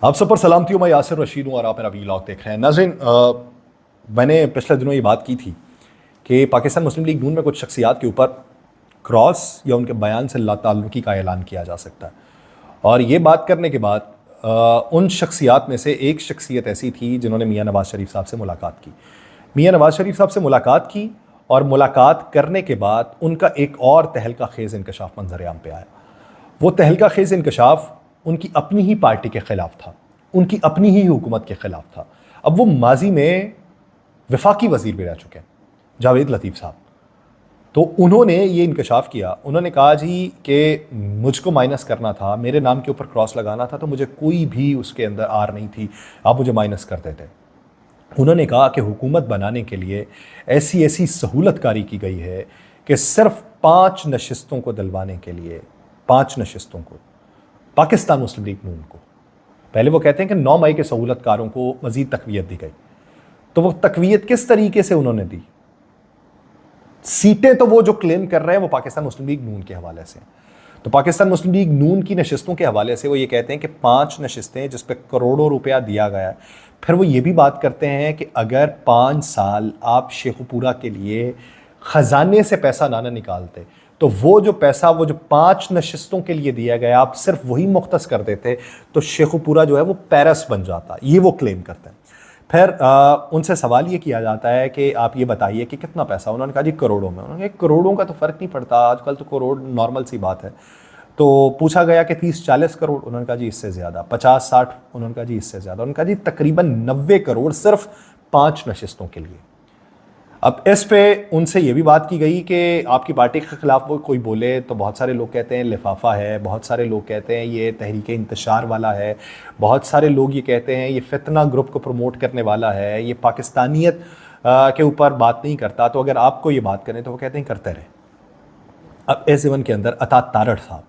आप सब पर सलामती हो। मैं यासिर रशीद हूँ और आप मेरा वीलॉग देख रहे हैं। नाज़रीन, मैंने पिछले दिनों ये बात की थी कि पाकिस्तान मुस्लिम लीग नून में कुछ शख्सियात के ऊपर क्रॉस या उनके बयान से लाताल्लुकी का ऐलान किया जा सकता है। और ये बात करने के बाद उन शख्सियात में से एक शख्सियत ऐसी थी जिन्होंने मियाँ नवाज़ शरीफ साहब से मुलाकात की। मियाँ नवाज़ शरीफ साहब से मुलाकात की और मुलाकात करने के बाद उनका एक और तहलका खेज़ इंकशाफ मंजर-ए-आम पे आया। वो तहलका खेज़ इंकशाफ उनकी अपनी ही पार्टी के ख़िलाफ़ था, उनकी अपनी ही हुकूमत के ख़िलाफ़ था। अब वो माजी में वफाकी वज़ीर भी रह चुके हैं, जावेद लतीफ़ साहब। तो उन्होंने ये इंकशाफ किया। उन्होंने कहा जी कि मुझको माइनस करना था, मेरे नाम के ऊपर क्रॉस लगाना था, तो मुझे कोई भी उसके अंदर आर नहीं थी, आप मुझे माइनस कर देते। उन्होंने कहा कि हुकूमत बनाने के लिए ऐसी ऐसी सहूलतकारी की गई है कि सिर्फ 5 नशिस्तों को दिलवाने के लिए, 5 नशिस्तों को, पाकिस्तान मुस्लिम लीग नून को, पहले वो कहते हैं कि 9 मई के सहूलतकारों को मजीद तकवीयत दी गई। तो वो तकवीयत किस तरीके से उन्होंने दी? सीटें तो वो जो क्लेम कर रहे हैं वो पाकिस्तान मुस्लिम लीग नून के हवाले से। तो पाकिस्तान मुस्लिम लीग नून की नशिस्तों के हवाले से वो ये कहते हैं कि 5 नशिस्तें जिस पे करोड़ों रुपया दिया गया है। फिर वो ये भी बात करते हैं कि अगर 5 साल आप शेखुपुरा के लिए ख़जाने से पैसा ना निकालते तो वो जो पैसा, वो जो 5 नशिस्तों के लिए दिया गया, आप सिर्फ वही मुख्तस कर देते तो शेखुपुरा जो है वो पेरिस बन जाता। ये वो क्लेम करते हैं। फिर उनसे सवाल ये किया जाता है कि आप ये बताइए कि कितना पैसा। उन्होंने कहा जी करोड़ों में। उन्होंने कहा करोड़ों का तो फ़र्क नहीं पड़ता, आजकल तो करोड़ नॉर्मल सी बात है। तो पूछा गया कि 30-40 करोड़। उन्होंने कहा जी इससे ज़्यादा। 50-60। उन्होंने कहा जी इससे ज़्यादा। उन्होंने कहा जी तकरीबन 90 करोड़ सिर्फ 5 नशिस्तों के लिए। अब इस पे उनसे ये भी बात की गई कि आपकी पार्टी के ख़िलाफ़ वो कोई बोले तो बहुत सारे लोग कहते हैं लिफाफा है, बहुत सारे लोग कहते हैं ये तहरीक इंतशार वाला है, बहुत सारे लोग ये कहते हैं ये फितना ग्रुप को प्रमोट करने वाला है, ये पाकिस्तानियत के ऊपर बात नहीं करता। तो अगर आपको ये बात करें तो वो कहते हैं करते रहे। अब S7 के अंदर अता तारड़ साहब,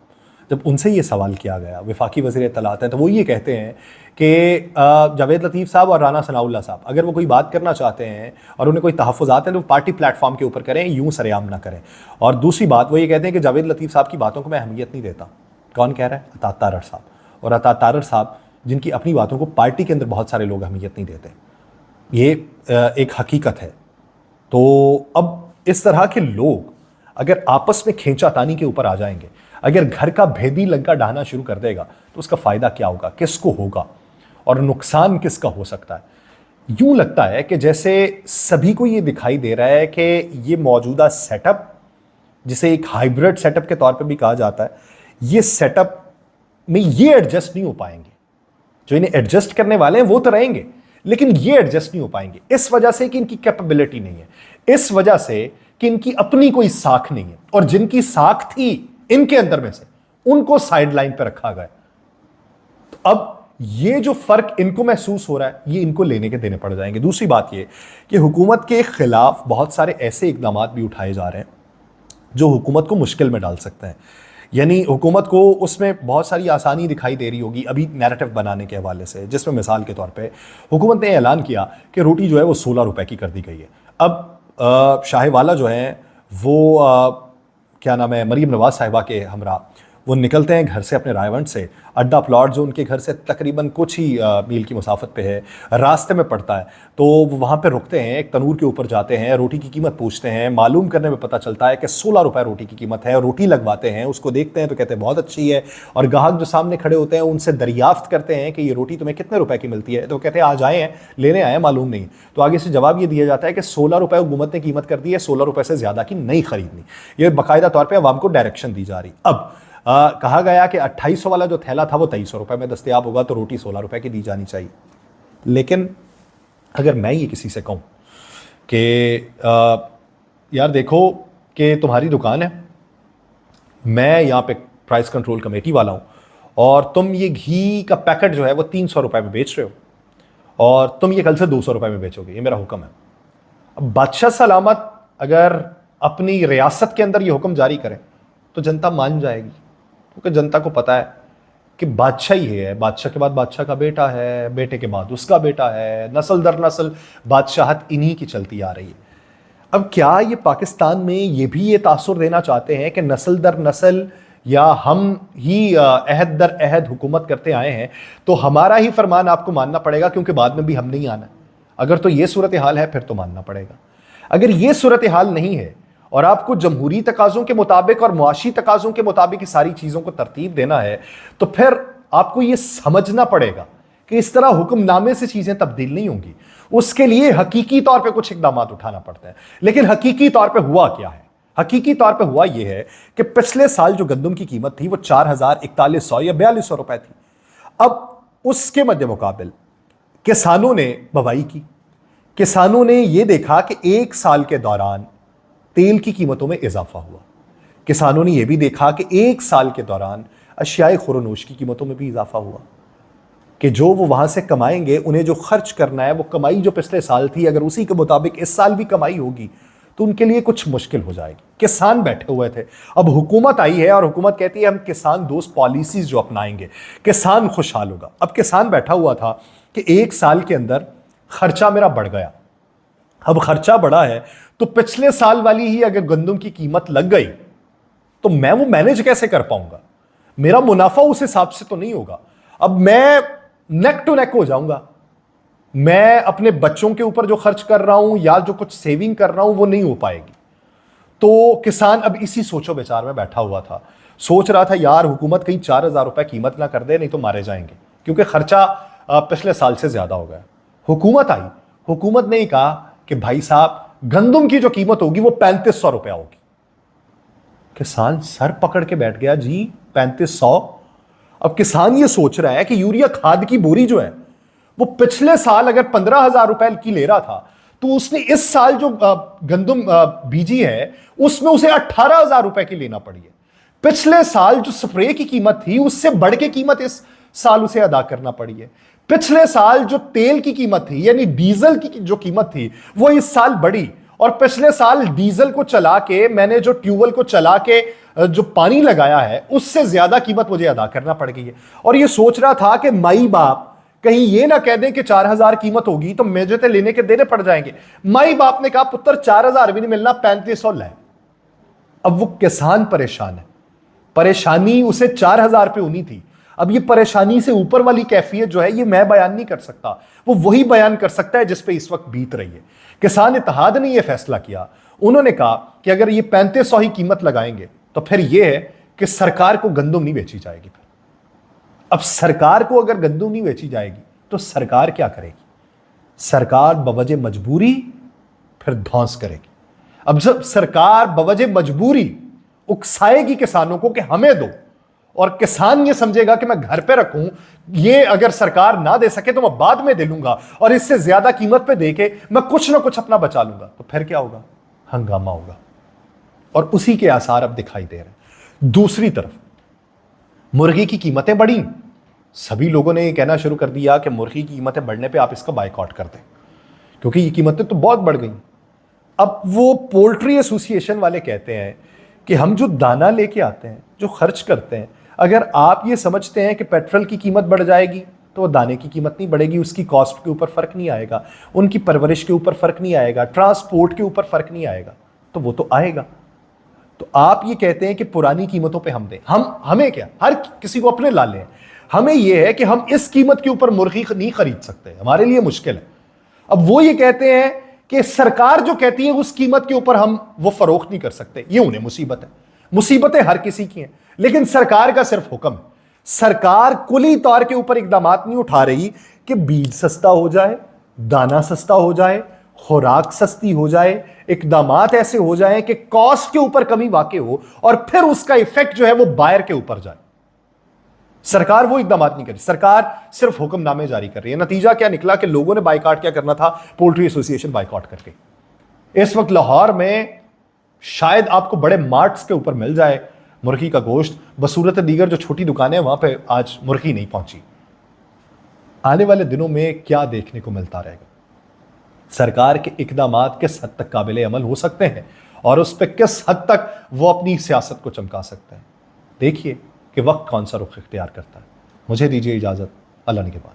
जब उनसे ये सवाल किया गया, वफाकी वज़ीर इत्तलात हैं, तो वो ये कहते हैं कि जावेद लतीफ़ साहब और राना सनाउल्लाह साहब अगर वो कोई बात करना चाहते हैं और उन्हें कोई तहफ़्फ़ुज़ात हैं तो वो पार्टी प्लेटफॉर्म के ऊपर करें, यूँ सरेआम ना करें। और दूसरी बात वो ये कहते हैं कि जावेद लतीफ़ साहब की बातों को मैं अहमियत नहीं देता। कौन कह रहा है? अता तारड़ साहब। और अता तारड़ साहब जिनकी अपनी बातों को पार्टी के अंदर बहुत सारे लोग अहमियत नहीं देते, ये एक हकीकत है। तो अब इस तरह के लोग अगर आपस में खींचातानी के ऊपर आ जाएंगे, अगर घर का भेदी लंका डाहना शुरू कर देगा तो उसका फ़ायदा क्या होगा, किसको होगा और नुकसान किसका हो सकता है? यूं लगता है कि जैसे सभी को ये दिखाई दे रहा है कि ये मौजूदा सेटअप, जिसे एक हाइब्रिड सेटअप के तौर पे भी कहा जाता है, ये सेटअप में ये एडजस्ट नहीं हो पाएंगे। जो इन्हें एडजस्ट करने वाले हैं वो तो रहेंगे, लेकिन ये एडजस्ट नहीं हो पाएंगे। इस वजह से कि इनकी कैपेबिलिटी नहीं है, इस वजह से कि इनकी अपनी कोई साख नहीं है, और जिनकी साख थी इनके अंदर में से उनको साइड लाइन पर रखा गया। तो अब ये जो फर्क इनको महसूस हो रहा है, ये इनको लेने के देने पड़ जाएंगे। दूसरी बात ये कि हुकूमत के खिलाफ बहुत सारे ऐसे इकदाम भी उठाए जा रहे हैं जो हुकूमत को मुश्किल में डाल सकते हैं। यानी हुकूमत को उसमें बहुत सारी आसानी दिखाई दे रही होगी अभी नैरेटिव बनाने के हवाले से, जिसमें मिसाल के तौर पे हुकूमत ने ऐलान किया कि रोटी जो है वो 16 रुपए की कर दी गई है। अब शाहवाला जो है वो क्या नाम है, मरीम नवाज साहिबा के हमरा, वो निकलते हैं घर से अपने रायवंड से। अड्डा प्लॉट जो उनके घर से तकरीबन कुछ ही मील की मुसाफत पे है, रास्ते में पड़ता है, तो वो वहाँ पे रुकते हैं, एक तनूर के ऊपर जाते हैं, रोटी की कीमत पूछते हैं। मालूम करने में पता चलता है कि 16 रुपये रोटी की कीमत है। रोटी लगवाते हैं, उसको देखते हैं तो कहते हैं बहुत अच्छी है, और ग्राहक जो सामने खड़े होते हैं उनसे दरियाफ्त करते हैं कि ये रोटी तुम्हें कितने रुपए की मिलती है, तो कहते हैं आज आए हैं लेने आए, मालूम नहीं। तो आगे से जवाब ये दिया जाता है कि 16 रुपये हुकूमत ने कीमत कर दी है, 16 रुपये से ज़्यादा की नहीं खरीदनी। ये बाकायदा तौर पर आवाम को डायरेक्शन दी जा रही। अब कहा गया कि 2800 वाला जो थैला था वो 2300 रुपये में दस्तयाब होगा, तो रोटी 16 रुपये की दी जानी चाहिए। लेकिन अगर मैं ये किसी से कहूँ कि यार देखो कि तुम्हारी दुकान है, मैं यहाँ पे प्राइस कंट्रोल कमेटी वाला हूँ, और तुम ये घी का पैकेट जो है वो 300 रुपये में बेच रहे हो, और तुम ये कल से 200 रुपये में बेचोगे, ये मेरा हुक्म है। अब बादशाह सलामत अगर अपनी रियासत के अंदर ये हुक्म जारी करें तो जनता मान जाएगी, क्योंकि जनता को पता है कि बादशाह ही है, बादशाह के बाद बादशाह का बेटा है, बेटे के बाद उसका बेटा है, नस्ल दर नस्ल बादशाहत इन्हीं की चलती आ रही है। अब क्या ये पाकिस्तान में ये भी ये तासुर देना चाहते हैं कि नस्ल दर नस्ल या हम ही अहद दर अहद हुकूमत करते आए हैं, तो हमारा ही फरमान आपको मानना पड़ेगा, क्योंकि बाद में भी हमने ही आना है। अगर तो ये सूरत हाल है फिर तो मानना पड़ेगा। अगर ये सूरत हाल नहीं है और आपको जमहूरी तकाज़ों के मुताबिक और मुआशी तकाज़ों के मुताबिक सारी चीज़ों को तरतीब देना है, तो फिर आपको ये समझना पड़ेगा कि इस तरह हुक्मनामे से चीज़ें तब्दील नहीं होंगी। उसके लिए हकीकी तौर पे कुछ इकदाम उठाना पड़ता है। लेकिन हकीकी तौर पे हुआ क्या है? हकीकी तौर पे हुआ यह है कि पिछले साल जो गंदम की कीमत थी वो 4,4100 या 4,200 रुपए थी। अब उसके मध्य मुकाबिल किसानों ने बवाई की। किसानों ने यह देखा कि एक साल के दौरान तेल की कीमतों में इजाफा हुआ। किसानों ने यह भी देखा कि एक साल के दौरान अशियाए खुरनोश की कीमतों में भी इजाफा हुआ, कि जो वो वहां से कमाएंगे, उन्हें जो खर्च करना है, वो कमाई जो पिछले साल थी, अगर उसी के मुताबिक इस साल भी कमाई होगी तो उनके लिए कुछ मुश्किल हो जाएगी। किसान बैठे हुए थे। अब हुकूमत आई है और हुकूमत कहती है हम किसान दोस्त पॉलिसीज जो अपनाएंगे, किसान खुशहाल होगा। अब किसान बैठा हुआ था कि एक साल के अंदर खर्चा मेरा बढ़ गया। अब खर्चा बढ़ा है तो पिछले साल वाली ही अगर गंदम की कीमत लग गई तो मैं वो मैनेज कैसे कर पाऊंगा? मेरा मुनाफा उस हिसाब से तो नहीं होगा। अब मैं नेक टू नेक हो जाऊंगा। मैं अपने बच्चों के ऊपर जो खर्च कर रहा हूं या जो कुछ सेविंग कर रहा हूं वो नहीं हो पाएगी। तो किसान अब इसी सोचो विचार में बैठा हुआ था। सोच रहा था यार हुकूमत कहीं 4,000 रुपए कीमत ना कर दे, नहीं तो मारे जाएंगे, क्योंकि खर्चा पिछले साल से ज्यादा हो गया। हुकूमत आई। हुकूमत ने कहा कि भाई साहब गंदम की जो कीमत होगी वो 3,500 रुपया होगी। किसान सर पकड़ के बैठ गया, जी 3,500? अब किसान ये सोच रहा है कि यूरिया खाद की बोरी जो है वो पिछले साल अगर 15,000 रुपए की ले रहा था, तो उसने इस साल जो गंदम बीजी है उसमें उसे 18,000 रुपए की लेना पड़ी है। पिछले साल जो स्प्रे की कीमत थी उससे बढ़ के कीमत इस साल उसे अदा करना पड़ी है। पिछले साल जो तेल की कीमत थी यानी डीजल की जो कीमत थी वो इस साल बढ़ी, और पिछले साल डीजल को चला के मैंने जो ट्यूबवेल को चला के जो पानी लगाया है उससे ज्यादा कीमत मुझे अदा करना पड़ गई है। और ये सोच रहा था कि माई बाप कहीं ये ना कह दें कि 4,000 कीमत होगी तो मुझे तो लेने के देने पड़ जाएंगे। माई बाप ने कहा पुत्र 4,000 भी नहीं मिलना, 3,500 ले। अब वो किसान परेशान है। परेशानी उसे 4,000 पे होनी थी। अब ये परेशानी से ऊपर वाली कैफियत जो है ये मैं बयान नहीं कर सकता, वो वही बयान कर सकता है जिस पे इस वक्त बीत रही है। किसान इत्तेहाद ने यह फैसला किया। उन्होंने कहा कि अगर ये 3,500 ही कीमत लगाएंगे तो फिर यह है कि सरकार को गंदम नहीं बेची जाएगी। अब सरकार को अगर गंदम नहीं बेची जाएगी तो सरकार क्या करेगी? सरकार बवजह मजबूरी फिर धौंस करेगी। अब जब सरकार बवजह मजबूरी उकसाएगी किसानों को कि हमें दो, और किसान ये समझेगा कि मैं घर पे रखूं, ये अगर सरकार ना दे सके तो मैं बाद में दे लूंगा और इससे ज्यादा कीमत पे देके मैं कुछ ना कुछ अपना बचा लूंगा, तो फिर क्या होगा? हंगामा होगा। और उसी के आसार अब दिखाई दे रहे हैं। दूसरी तरफ मुर्गी की कीमतें बढ़ी। सभी लोगों ने ये कहना शुरू कर दिया कि मुर्गी की कीमतें बढ़ने पे आप इसका बाइकआउट कर दें, क्योंकि ये कीमतें तो बहुत बढ़ गई। अब वो पोल्ट्री एसोसिएशन वाले कहते हैं कि हम जो दाना लेके आते हैं, जो खर्च करते हैं, अगर आप ये समझते हैं कि पेट्रोल की कीमत बढ़ जाएगी तो वो दाने की कीमत नहीं बढ़ेगी, उसकी कॉस्ट के ऊपर फर्क नहीं आएगा, उनकी परवरिश के ऊपर फर्क नहीं आएगा, ट्रांसपोर्ट के ऊपर फर्क नहीं आएगा, तो वो तो आएगा। तो आप ये कहते हैं कि पुरानी कीमतों पे हम दें। हमें क्या, हर किसी को अपने लाले हैं। हमें यह है कि हम इस कीमत के ऊपर मुर्गी नहीं खरीद सकते, हमारे लिए मुश्किल है। अब वो ये कहते हैं कि सरकार जो कहती है उस कीमत के ऊपर हम वो फरोख्त नहीं कर सकते, ये उन्हें मुसीबत है। मुसीबतें हर किसी की हैं, लेकिन सरकार का सिर्फ हुक्म है। सरकार कुली तौर के ऊपर इकदाम नहीं उठा रही कि बीज सस्ता हो जाए, दाना सस्ता हो जाए, खुराक सस्ती हो जाए, इकदाम ऐसे हो जाए कि कॉस्ट के ऊपर कमी वाकई हो और फिर उसका इफेक्ट जो है वो बायर के ऊपर जाए। सरकार वो इकदाम नहीं कर रही, सरकार सिर्फ हुक्मनामे जारी कर रही है। नतीजा क्या निकला कि लोगों ने बाइकआउट क्या करना था, पोल्ट्री एसोसिएशन बाइकआउट करके। इस वक्त लाहौर में शायद आपको बड़े मार्ट्स के ऊपर मिल जाए मुर्गी का गोश्त, बसूरत दीगर जो छोटी दुकानें हैं वहां पे आज मुर्गी नहीं पहुंची। आने वाले दिनों में क्या देखने को मिलता रहेगा? सरकार के इकदामात किस हद तक काबिल अमल हो सकते हैं और उस पर किस हद तक वो अपनी सियासत को चमका सकते हैं। देखिए कि वक्त कौन सा रुख इख्तियार करता है। मुझे दीजिए इजाजत, अल्लाह ने के बाद।